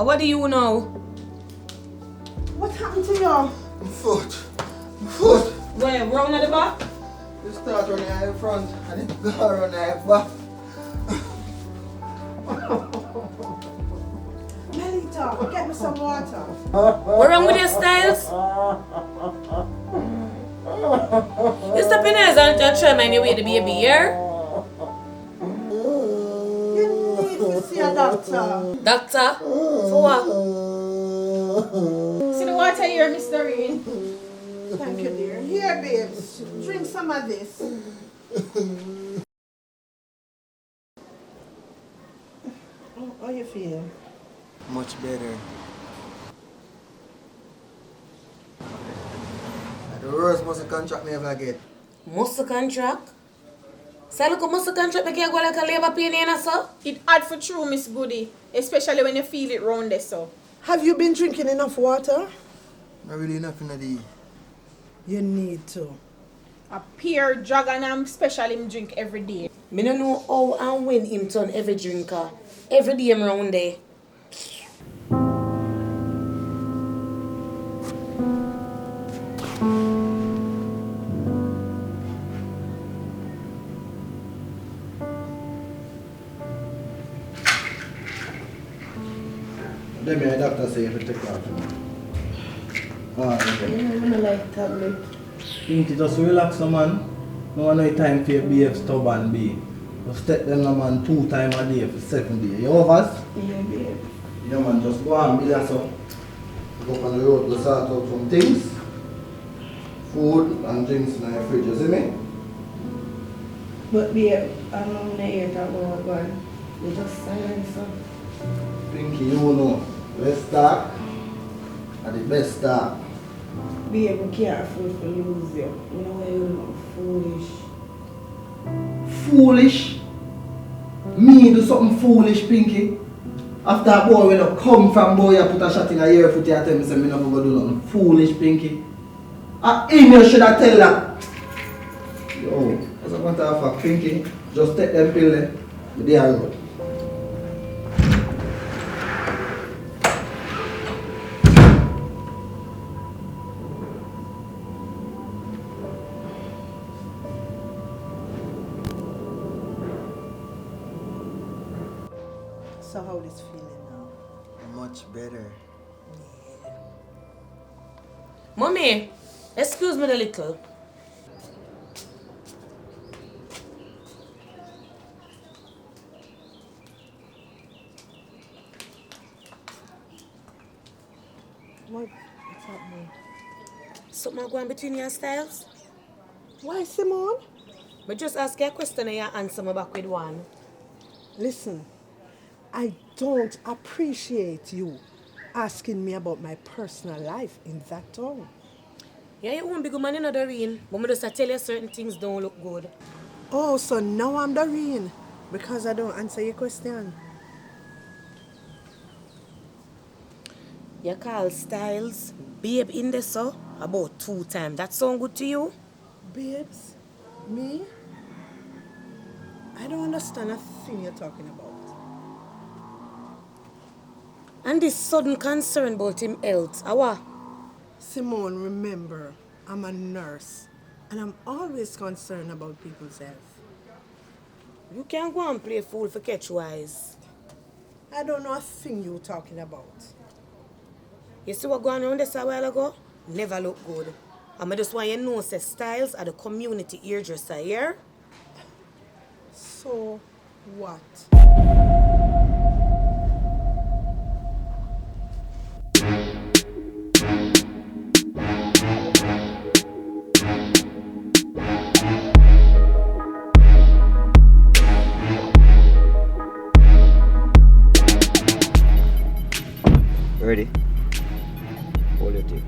What do you know? What happened to you? Foot. Foot. Where, round at the back? You start running at the front and then go around at the back. Melita, get me some water. What wrong with your styles? You stop in there and try my way to be a beer? You need to see a doctor. Doctor? For what? See the water here, Miss Doreen. Thank you, dear. Here, babes, drink some of this. How you feel? Much better. The worst muscle contract me ever get. Muscle contract? Say look at muscle contract make you go like a labor pain in so? It hard for true, Miss Goody. Especially when you feel it round there, so. Have you been drinking enough water? Not really nothing of the. You need to. A pure jug and I'm special him drink every day. Me don't know how and when him turn every drinker. Every day I'm round there. Then my doctor say if you take that. I like tablet. Pinky, just relax, no man. No one no time for your behave stubborn, be. Just take them, no man, 2 times a day for 7 days. You overs? Yeah, babe. Yeah, man, just go on, be that so. Go up on the road, go sort out some things. Food and drinks in your fridge, you see me? But babe, I'm not gonna hear that about God. You just silent, so. Pinky, you know. Let's talk. At the best start. Be able to care for lose you. You know why you're not foolish. Foolish? Me do something foolish, Pinky? After a boy when I come from boy, I put a shot in a ear foot, you tell me say me not go do nothing foolish, Pinky. A email should I tell that? Yo, as a matter of fact, Pinky, just take them pill there. But they are good. So how is feeling now? Much better. Mommy, excuse me a little. What's happening? Something going between your styles? Why, Simone? But just ask you a question and you answer me back with one. Listen, I don't appreciate you asking me about my personal life in that tone. Yeah, you won't be good man in the rain, but I just tell you certain things don't look good. Oh, so now I'm Doreen because I don't answer your question. You call Styles babe in the so about 2 times. That sound good to you? Babes, me? I don't understand a thing you're talking about. And this sudden concern about him health, awa? Simone, remember, I'm a nurse and I'm always concerned about people's health. You can't go and play fool for catch wise. I don't know a thing you're talking about. You see what going on this a while ago? Never look good. And I just want you to know say Styles are the community hairdresser here. So, what? Ready? Hold your tape.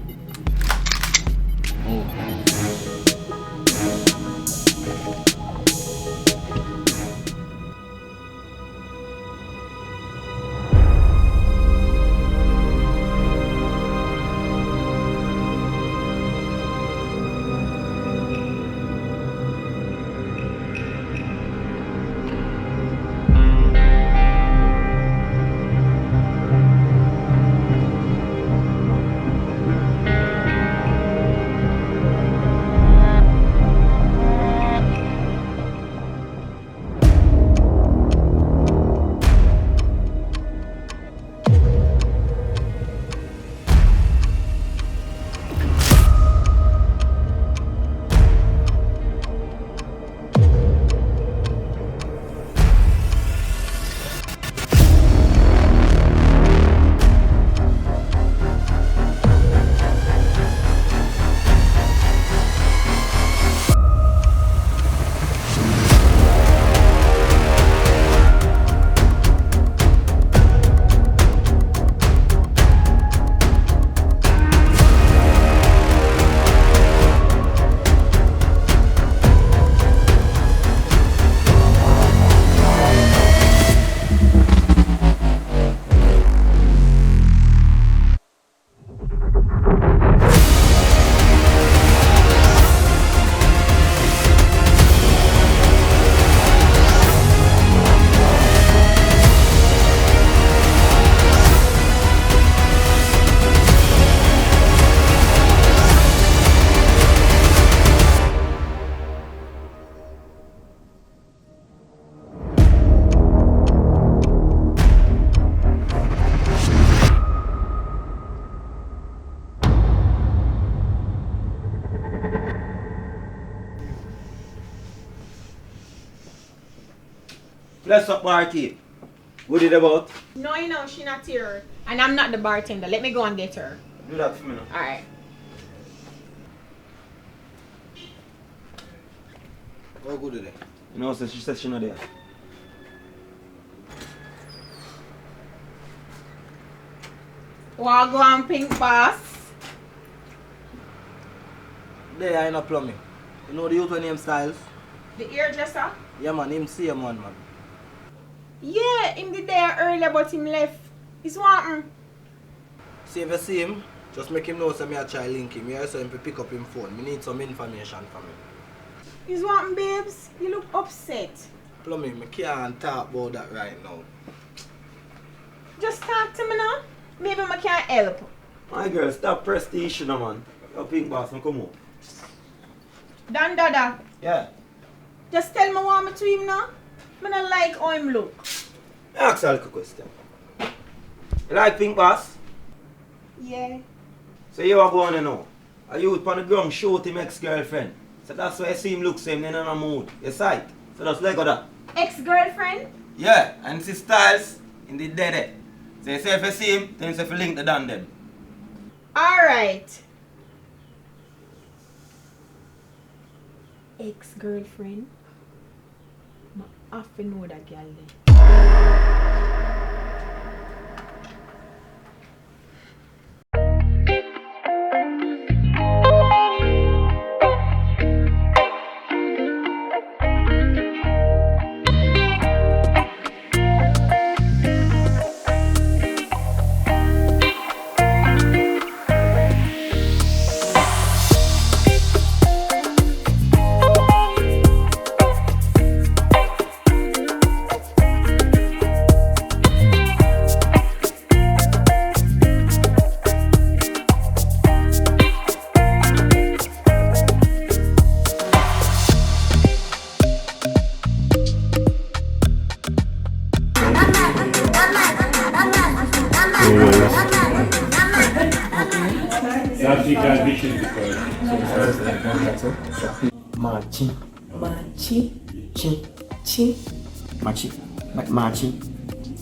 Bless up, barkeep. What did about? No, you know, she not here. And I'm not the bartender. Let me go and get her. Do that for me now. Alright. How good is it? You know, so she said she not there. Walk on, pink boss. There I know plumbing. You know the youth name Styles? The hairdresser? Yeah man, him same one man. Yeah, him did there earlier, but him left. He's wanting. See if you see him, just make him know so me I try link him. Yeah, so him to pick up him phone. Me need some information from him. He's wanting, babes. You look upset. Plumbing, me can't talk about that right now. Just talk to me now. Maybe I can help. My girl, stop prestige now, man. Your pink boss, now come on. Dan Dada, Yeah. just tell me what me to him now. I don't like how him look. Ask a little question. You like pink boss? Yeah. So you are going to know. A youth on the ground shoot him ex-girlfriend. So that's why I see him look same, then in a mood. You sight. So that's like that. Ex-girlfriend? Yeah, and see Styles in the dead. So you say if you see him, then you say if you link the down them. Alright. Ex-girlfriend? I have to know that girl then.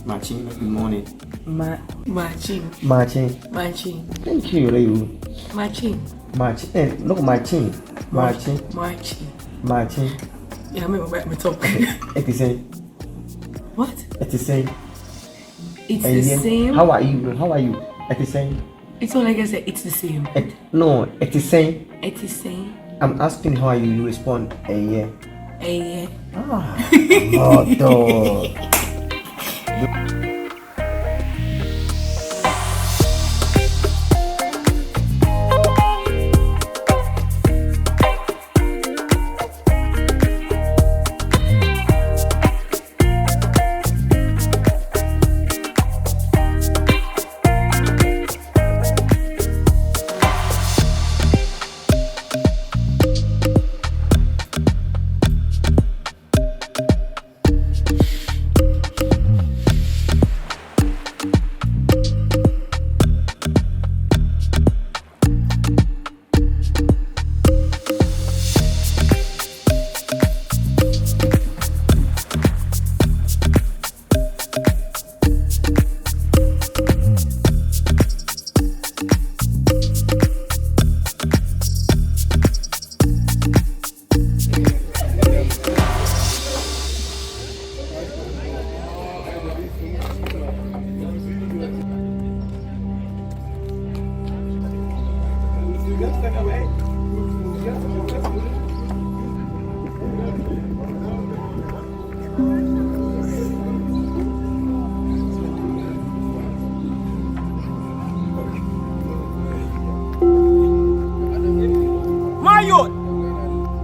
Marching. Good morning. Marching. Thank you, you. Marching. Look, marching. Yeah, I remember where my top. It's the same. What? It's the same. It's the same. How are you? It's the same. It's all like I said, it's the same. No, it's the same. It's the same. I'm asking how are you. You respond. Yeah. Yeah. Oh, dog.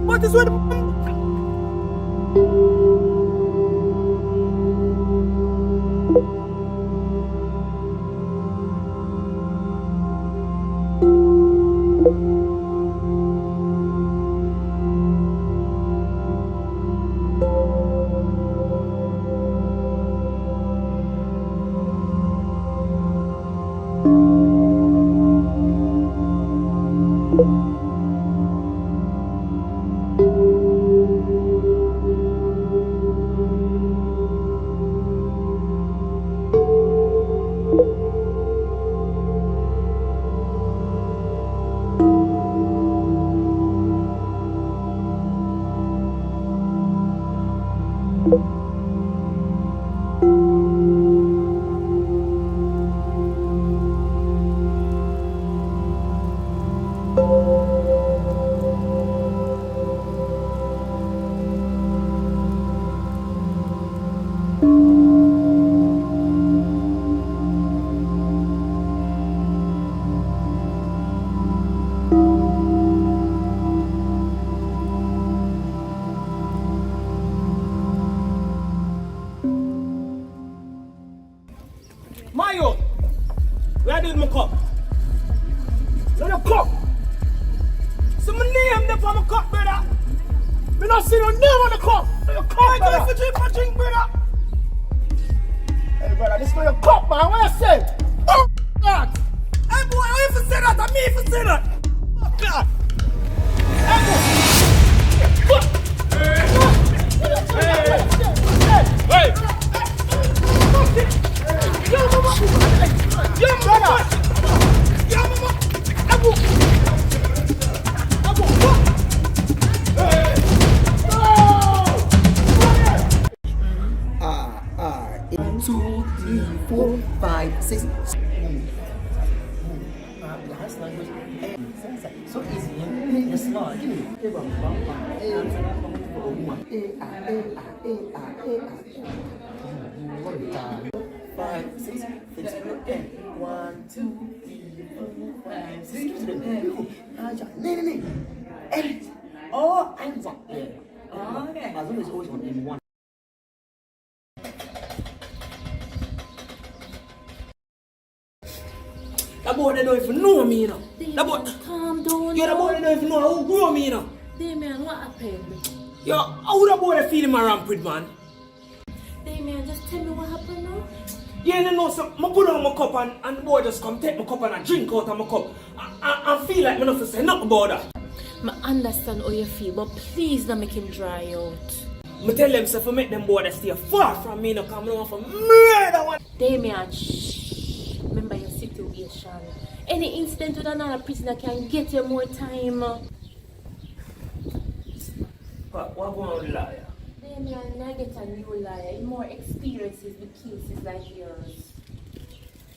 What is with for my cup, brother. Me not see no name on the cup. Your cup, brother. I go for drink, brother. Hey, brother, this is for your cup, man. What you say? Oh, God. Hey, boy, how you for say that? I mean for say that. Oh, God. Hey, boy. Hey. Yo, mama. Yo, brother. Yo, mama. Abu. Two, three, four, five, six. So easy, you're smart. Give me. Five, six, six, 1, 2, 3, 4, 5, 6. Nee. Eight. Oh, I'm one. Yeah. Oh, okay. As long as always on M1. That boy they don't even know me, you know. That boy, Calm down. yeah, that boy they don't even know who grew me, you know. Damien, what happened? Yo, how that boy they feel my rampant, man? Damien, just tell me what happened now. Yeah, you know, so I put on my cup and the boy just come take my cup and I drink out of my cup. I feel like I don't say nothing about that. I understand how you feel, but please don't make him dry out. I tell them so if I make them boy they stay far from me, no, come on for murder one. Damien, shh. Remember your situation. Any incident with another prisoner can get you more time. What going on with the liar? Damien, I get a new liar. More experiences with cases like yours.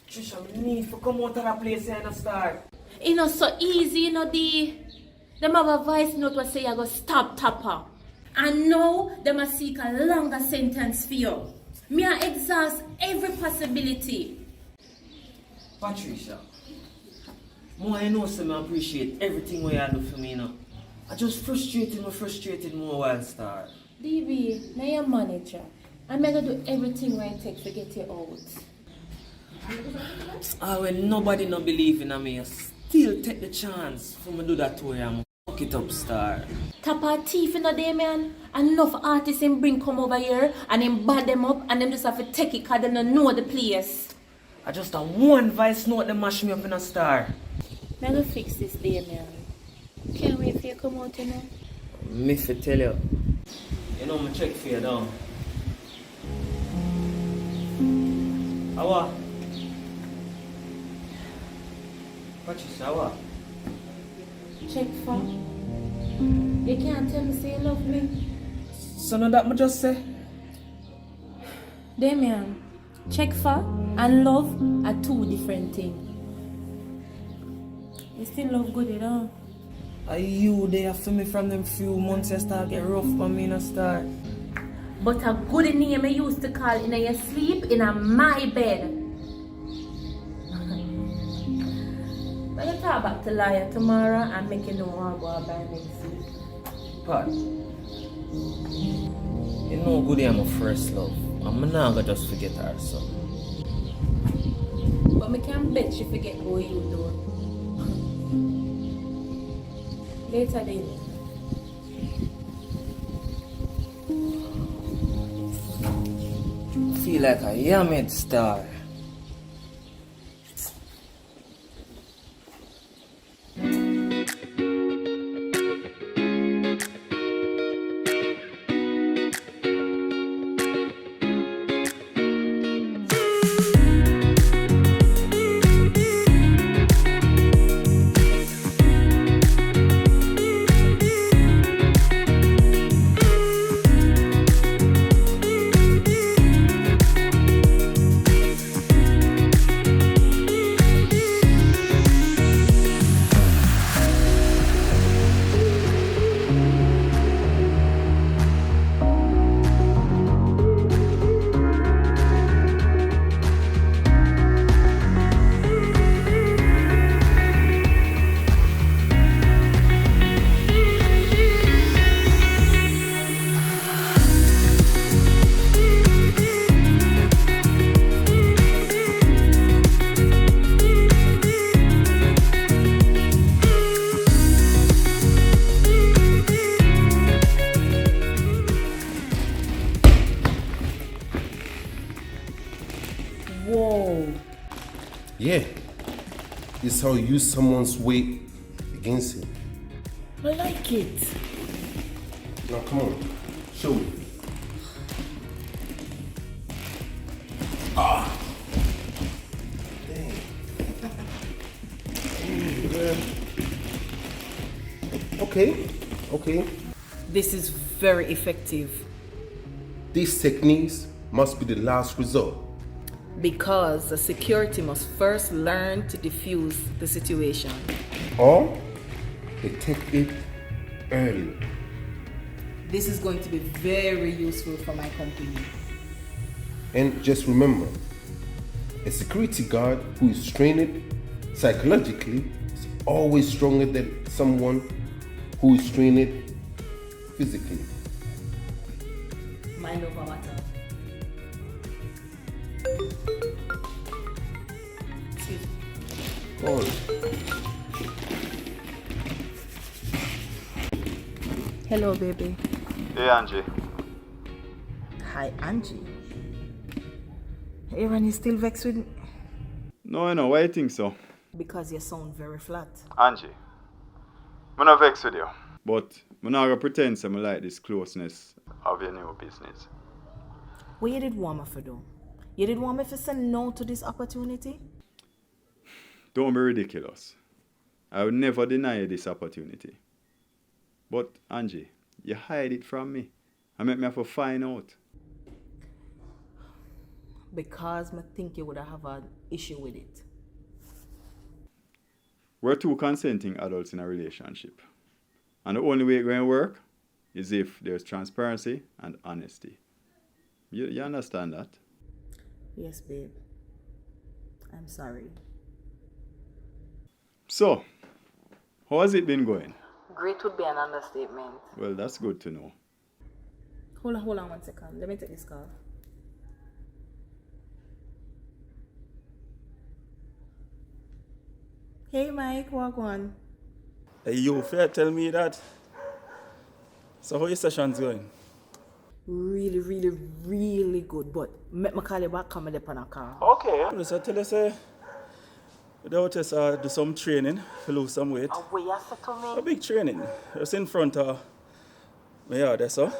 Trisha, I need to come out of that place and start. It's not so easy, you know, them have a voice note what say you go stop Tapper. And now, them a seek a longer sentence for you. Me I exhaust every possibility. Patricia, more I know, so I appreciate everything what you do for me, you know. I just frustrated more while start. DB, now your manager. I'm gonna do everything what it takes to get you out. When nobody no believe in me, I still take the chance for me do that to you and fuck it up, star. Tapper thief in the day, man. Enough artists him bring come over here and him bad them up and them just have to take it because they don't know the place. I just a one voice note that mash me up in a star. I'm gonna fix this day, man. Can't wait for you to come out, you know. Me for tell you. You know, I check for you down. How? Patricia, how? Check for. You can't tell me say you love me. So now that I just say? Damien, check for and love are two different things. You still love Goody, don't? Are you there for me from them few months you start get rough for me in a start? But a Goody name I used to call in your sleep in a my bed. But you talk back to liar tomorrow and make you know I'll go by next week. Pat, you know Goody I'm my first love. I'm not gonna just forget her, so. But me can't bet she forget who you do. Later then. Feel like a yammed star. Yeah. It's how you use someone's weight against him. I like it. Now come on, show me. Okay. This is very effective These techniques must be the last resort. because the security must first learn to diffuse the situation. Or they take it early. This is going to be very useful for my company. And just remember, a security guard who is trained psychologically is always stronger than someone who is trained physically. Mind over matter. Call. Hello, baby. Hey, Angie. Hi, Angie. Aaron is still vexed with me No, why you think so? because you sound very flat. Angie, I'm not vexed with you. But I'm not going to pretend I like this closeness of your new business. What you did want me for though? You did want me to say no to this opportunity? Don't be ridiculous. I would never deny you this opportunity. But, Angie, you hide it from me. I make me have to find out. Because I think you would have an issue with it. We're two consenting adults in a relationship. And the only way it's going to work is if there's transparency and honesty. You understand that? Yes, babe. I'm sorry. So, how has it been going? Great would be an understatement. Well, that's good to know. Hold on 1 second. Let me take this call. Hey, Mike, walk on. Hey, you fair tell me that. So how your session's going? Really, really, really good. But make me call you back, come up on a car. Okay. Listen, tell us, without just do some training to lose some weight. Oh, wait, you said to A me? big training. Just in front of me, yeah, that's all.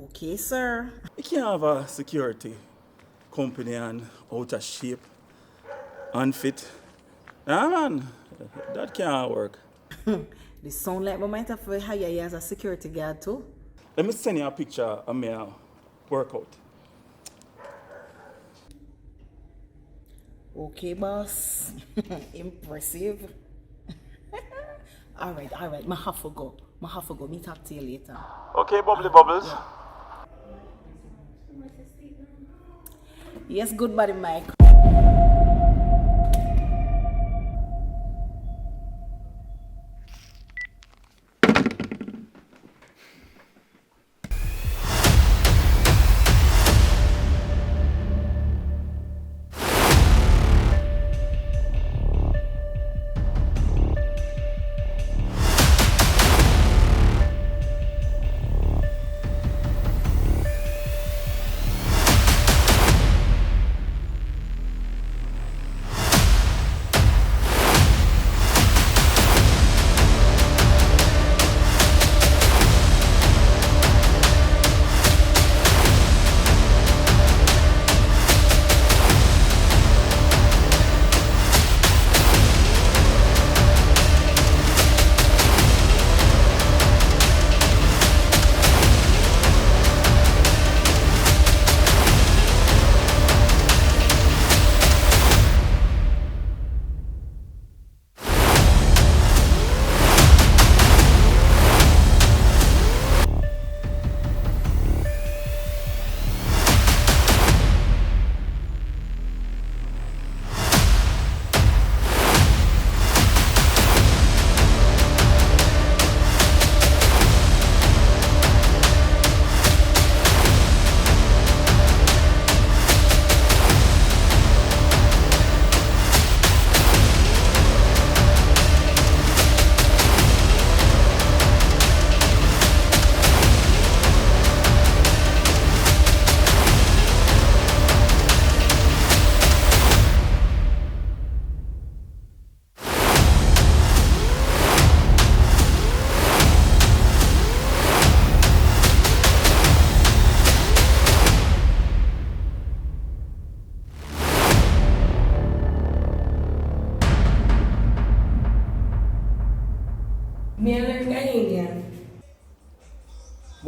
Okay, sir. You can't have a security company and out of shape, unfit. Nah, man, that can't work. This sound like we might have to hire you as a security guard too. Let me send you a picture of my workout. Okay, boss. Impressive. all right. I have to go. Me talk to you later. Okay, bubbly bubbles. Yes, good buddy, Mike.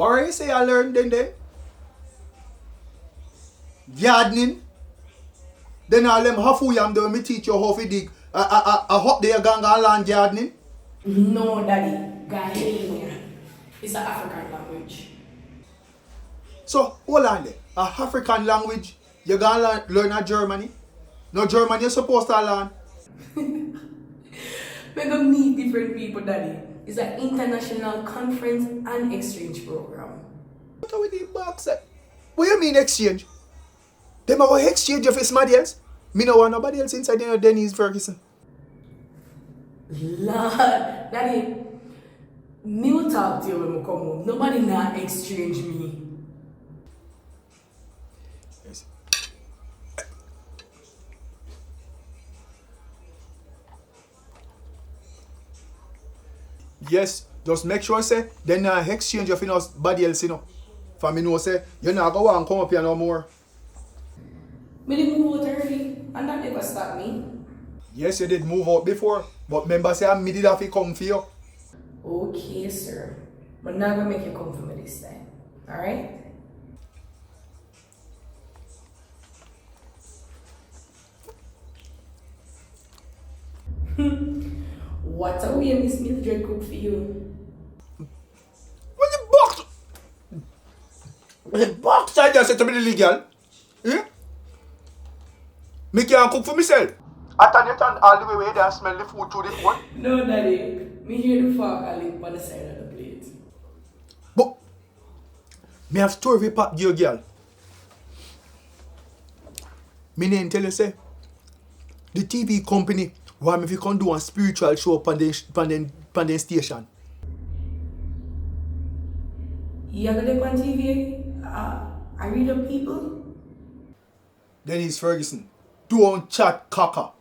What you say I learned then? Gardening. Then all them hafu yam do me teach you how to dig. I hope they are going to learn gardening. No, Daddy. Ghanaian. It's an African language. So, hold on there. A African language, you going to learn a Germany? No German you're supposed to learn. We're going to meet different people, Daddy. It's an international conference and exchange program. What are we doing box? What do you mean exchange? Them are going to exchange of somebody else? Me no want nobody else inside there, Denise Ferguson. Lord, Daddy, me will talk to you when we come home. Nobody not exchange me. Yes. Yes, just make sure say then exchange of nobody else, For me know say you not go and come up here no more. Me did move out early, and that never stopped me. Yes, you did move out before, but remember say me did have to come for you. Okay, sir. But now I'm going to make you come for me this time. Alright? What a way Miss Mildred cook for you. What the box? The box I just said to me illegal. Eh? Me can't cook for myself. I turn it on all the way there and smell the food through the phone. No, Daddy. Me hear the fork and lick on the side of the plate. But me have story pop dear girl. Me name tell you say the TV company want me if you can do a spiritual show on the station. You gonna go on TV? I read up people? Denise Ferguson, don't chat caca.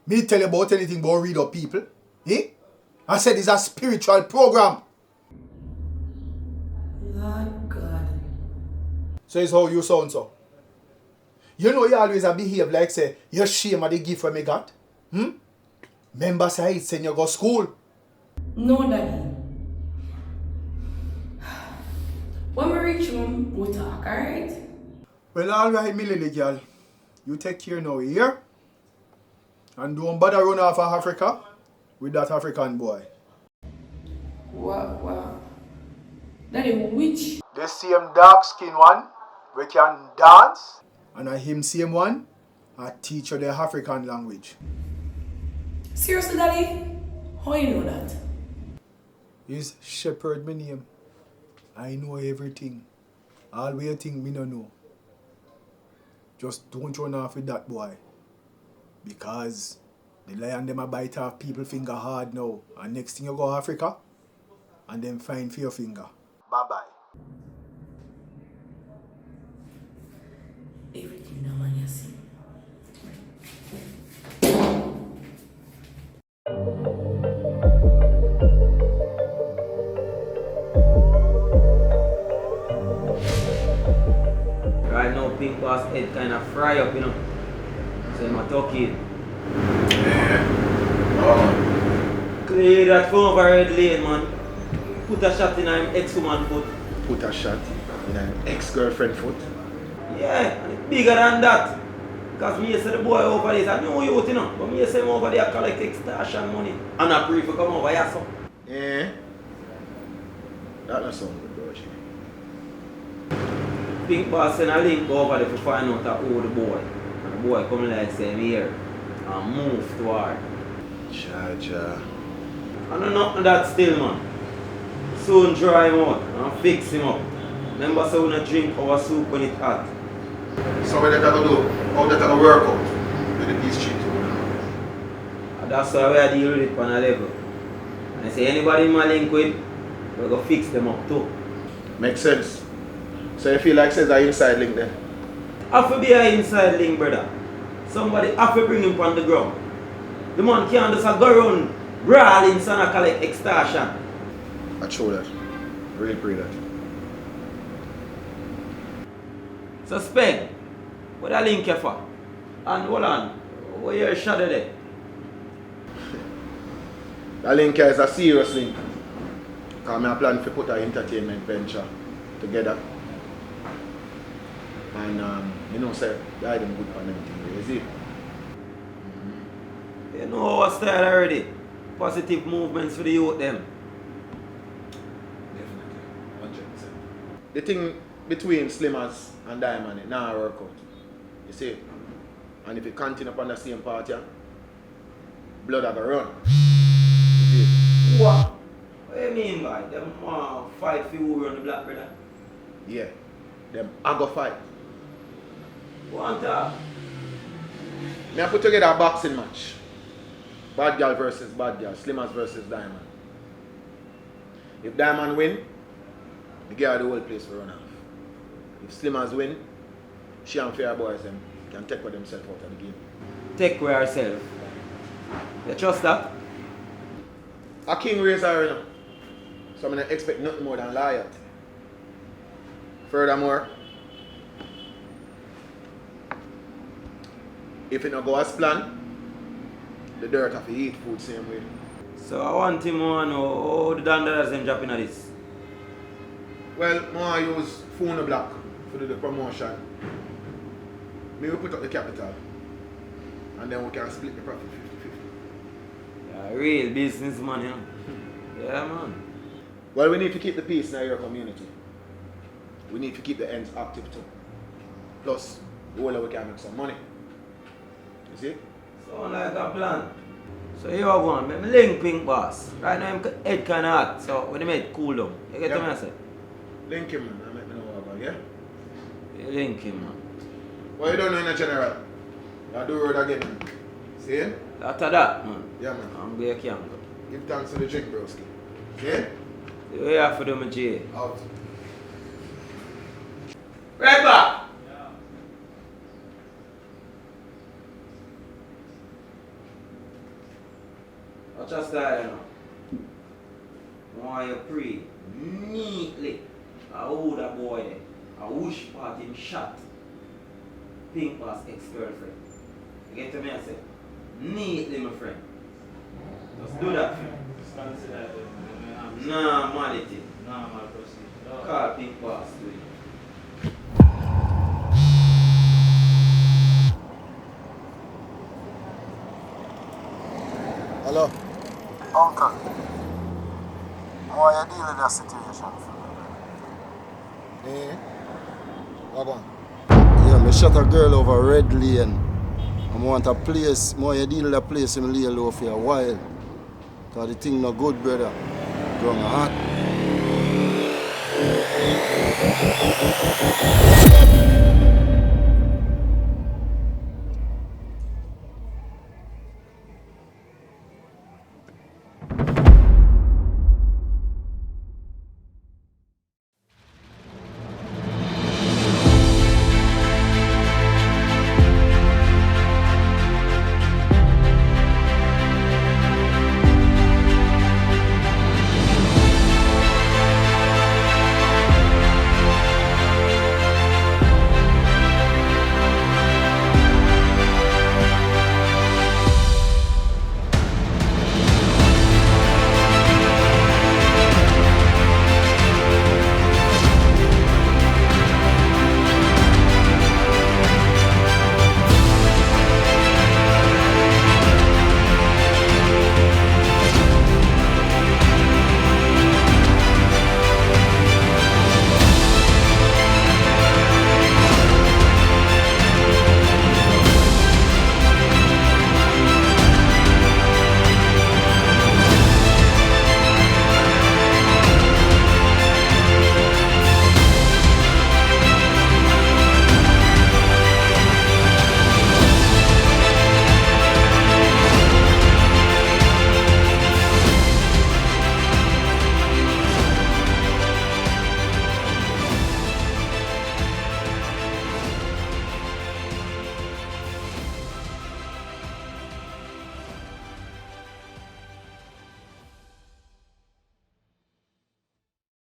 Me tell you about anything but read up people. Eh? I said it's a spiritual program. Lord God. So it's how you sound so. You know you always behave like say you're shame of the gift when me got. Remember say it's send you go school. No, Daddy. When we reach home, we'll talk, alright? Well, alright, me lily girl. You take care now, here. And don't bother run off of Africa with that African boy. What? Daddy, which? The same dark skin one, we can dance. And I him same one, I teach you the African language. Seriously, Daddy? How you know that? Is Shepherd my name. I know everything. All way you think me no know. Just don't run off with that boy. Because the lion them a bite off people finger hard now. And next thing you go Africa and then find for your finger. Bye bye. Everything no man you see. Right now, Pink Boss head kind of fry up, So I'm talking. Clear that phone over red lane, man. Put a shot in an ex-woman foot. Put a shot in an ex-girlfriend foot. Yeah, and it's bigger than that. Because me say the boy over there, I know you, but me say him over there collect extortion money. And I pray for come over here, so. Yeah. That not sound good, bro. Pink Boss send a link over there to find out who the boy. And the boy come like say me here and move toward. Cha. I know nothing of that still, man. Soon dry him out and fix him up. Remember so we don't drink our soup when it's hot. So what that gonna do? How that gonna work out with the peace treaty? And that's why we are dealing with it on a level. And I say anybody in my link with, we're gonna fix them up too. Makes sense. So you feel like says an inside link then? Have to be an inside link, brother. Somebody have to bring him on the ground. The man can't just go around brawling and collect extortion. I show that. Really pray that. Suspect. What that link here for? And hold on. Where your shadow there? That link here is a serious link. Because I plan to put an entertainment venture together. And you know, sir, guide them good on them thing, you see? You know our style already. Positive movements for the youth them. Definitely, 100%. The thing between Slimmers and Diamond, it now work out. You see? And if you continue upon the same path, yeah, blood are gonna run. You see? What? What do you mean by them fight for who run the black brother? Yeah. Them I go fight. One time. Me I put together a boxing match. Bad girl versus bad girl. Slimmers versus Diamond. If Diamond win, the girl the whole place will run off. If Slimmers win, she and Fair Boys them can take with themselves out of the game. Take with herself. You trust that? A king raise her, you know. So I don't expect nothing more than loyalty. Furthermore, if it don't go as planned, the dirt have to eat food same way. So I want him to know how the danders them dropping at this. Well, I use phone black for the promotion. Me will put up the capital. And then we can split the profit 50-50. Yeah, real businessman, you know. Yeah, man. Well, we need to keep the peace in your community. We need to keep the ends active too. Plus, the whole we can make some money. You see? Sound like a plan. So here I go, I'm link Pink boss. Right now I'm head kinda hot, so when they make cool down. You get what I say? Link him, man. I make me know what about, yeah? You link him, man. What you don't know in the general? You do road again, man. See? After that, man. Yeah, man. I'm going to camp. Give thanks to the drink, broski. See? You have to do my J. Out. Right back! Watch your style, you know. I want you pray neatly. I hold that boy there. I wish part him shot. Pink was ex-girlfriend. You get to me, I say? Neatly, my friend. Just do that for me. Nah, man, it is. Nah, man, proceed. Call Pink Boss to it. Hello? Uncle, how are you dealing with that situation? What on? Yeah, I shot a girl over Red Lane. I want a place, more you deal with that place in lay low for a while. Cause the thing not good, brother. Going hot.